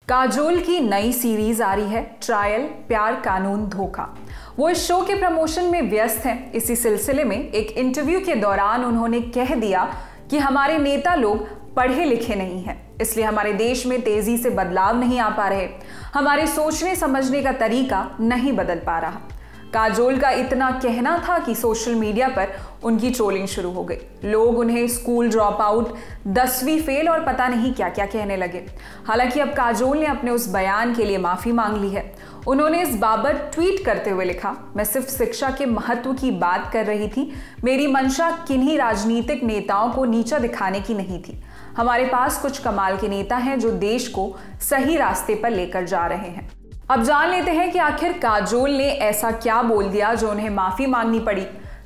काजोल की नई सीरीज आ रही है ट्रायल प्यार कानून धोखा। वो इस शो के प्रमोशन में व्यस्त हैं। इसी सिलसिले में एक इंटरव्यू के दौरान उन्होंने कह दिया कि हमारे नेता लोग पढ़े लिखे नहीं हैं, इसलिए हमारे देश में तेजी से बदलाव नहीं आ पा रहे, हमारे सोचने समझने का तरीका नहीं बदल पा रहा। काजोल का इतना कहना था कि सोशल मीडिया पर उनकी ट्रोलिंग शुरू हो गई। लोग उन्हें स्कूल ड्रॉप आउट, 10वीं फेल और पता नहीं क्या क्या कहने लगे। हालांकि अब काजोल ने अपने उस बयान के लिए माफी मांग ली है। उन्होंने इस बाबत ट्वीट करते हुए लिखा, मैं सिर्फ शिक्षा के महत्व की बात कर रही थी। मेरी मंशा किन्हीं राजनीतिक नेताओं को नीचा दिखाने की नहीं थी। हमारे पास कुछ कमाल के नेता हैं जो देश को सही रास्ते पर लेकर जा रहे हैं। अब जान लेते हैं कि आखिर काजोल ने ऐसा क्या बोल दिया जो उन्हें माफी मांगनी पड़ी।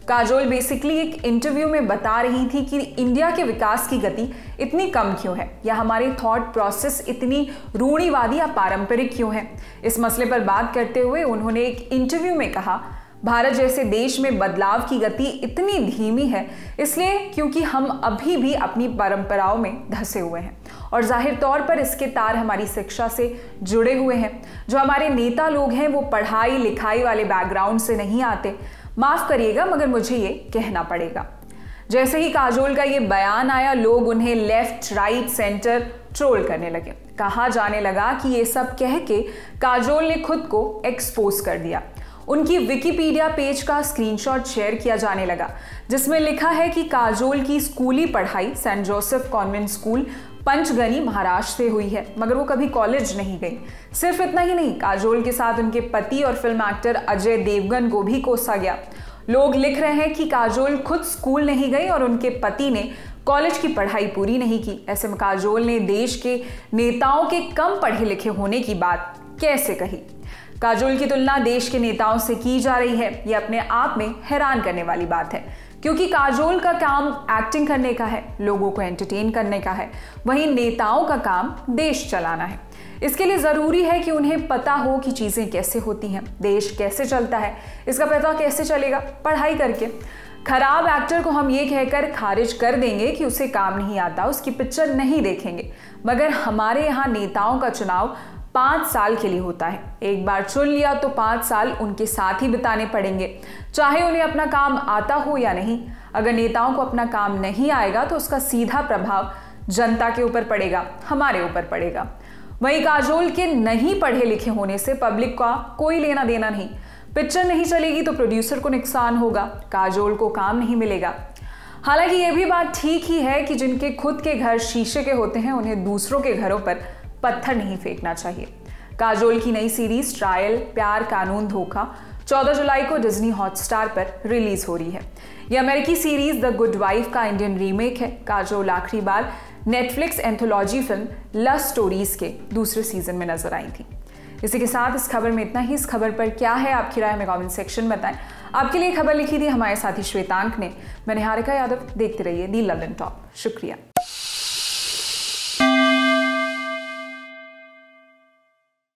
काजोल बेसिकली एक इंटरव्यू में बता रही थी कि इंडिया के विकास की गति इतनी कम क्यों है, या हमारी थॉट प्रोसेस इतनी रूढ़िवादी या पारंपरिक क्यों है। इस मसले पर बात करते हुए उन्होंने एक इंटरव्यू में कहा, भारत जैसे देश में बदलाव की गति इतनी धीमी है इसलिए क्योंकि हम अभी भी अपनी परंपराओं में धंसे हुए हैं, और जाहिर तौर पर इसके तार हमारी शिक्षा से जुड़े हुए हैं। जो हमारे नेता लोग हैं वो पढ़ाई लिखाई वाले बैकग्राउंड से नहीं आते। माफ करिएगा मगर मुझे ये कहना पड़ेगा। जैसे ही काजोल का ये बयान आया, लोग उन्हें लेफ्ट राइट सेंटर ट्रोल करने लगे। कहा जाने लगा कि ये सब कह के काजोल ने खुद को एक्सपोज कर दिया। उनकी विकिपीडिया पेज का स्क्रीनशॉट शेयर किया जाने लगा जिसमें लिखा है कि काजोल की स्कूली पढ़ाई Saint Joseph convent school Panchgani Maharashtra से हुई है, मगर वो कभी कॉलेज नहीं गई। सिर्फ इतना ही नहीं, काजोल के साथ उनके पति और फिल्म एक्टर अजय देवगन को भी कोसा गया। लोग लिख रहे हैं कि काजोल खुद स्कूल नहीं गई और उनके पति ने कॉलेज की पढ़ाई पूरी नहीं की। ऐसे में काजोल ने देश के नेताओं के कम पढ़े लिखे होने की बात कैसे कही। काजोल की तुलना देश के नेताओं से की जा रही है। यह अपने आप में हैरान करने वाली बात है, क्योंकि काजोल का काम एक्टिंग करने का है, लोगों को एंटरटेन करने का है, वहीं नेताओं का काम देश चलाना है। इसके लिए जरूरी है कि उन्हें पता हो कि चीजें कैसे होती हैं, देश कैसे चलता है। इसका पता कैसे चलेगा? पढ़ाई करके। खराब एक्टर को हम ये कहकर खारिज कर देंगे कि उसे काम नहीं आता, उसकी पिक्चर नहीं देखेंगे, मगर हमारे यहाँ नेताओं का चुनाव 5 साल के लिए होता है। एक बार चुन लिया तो 5 साल उनके साथ ही बिताने पड़ेंगे, चाहे उन्हें अपना काम आता हो या नहीं। अगर नेताओं को अपना काम नहीं आएगा तो उसका सीधा प्रभाव जनता के ऊपर पड़ेगा, हमारे ऊपर पड़ेगा। वहीं काजोल के नहीं पढ़े लिखे होने से पब्लिक का कोई लेना देना नहीं। पिक्चर नहीं चलेगी तो प्रोड्यूसर को नुकसान होगा, काजोल को काम नहीं मिलेगा। हालांकि यह भी बात ठीक ही है कि जिनके खुद के घर शीशे के होते हैं उन्हें दूसरों के घरों पर पत्थर नहीं फेंकना चाहिए। काजोल की नई सीरीज ट्रायल प्यार कानून धोखा 14 जुलाई को डिज्नी हॉटस्टार पर रिलीज हो रही है। यह अमेरिकी सीरीज द गुड वाइफ का इंडियन रीमेक है। काजोल आखिरी बार Netflix anthology film Love Stories के दूसरे सीजन में नजर आई थी। इसी के साथ इस खबर में इतना ही। इस खबर पर क्या है आपकी राय, हमें कमेंट सेक्शन में बताएं। आपके लिए खबर लिखी थी हमारे साथी श्वेतांक ने। मैं निहारिका यादव। देखते रहिए दी लंदन टॉप। शुक्रिया।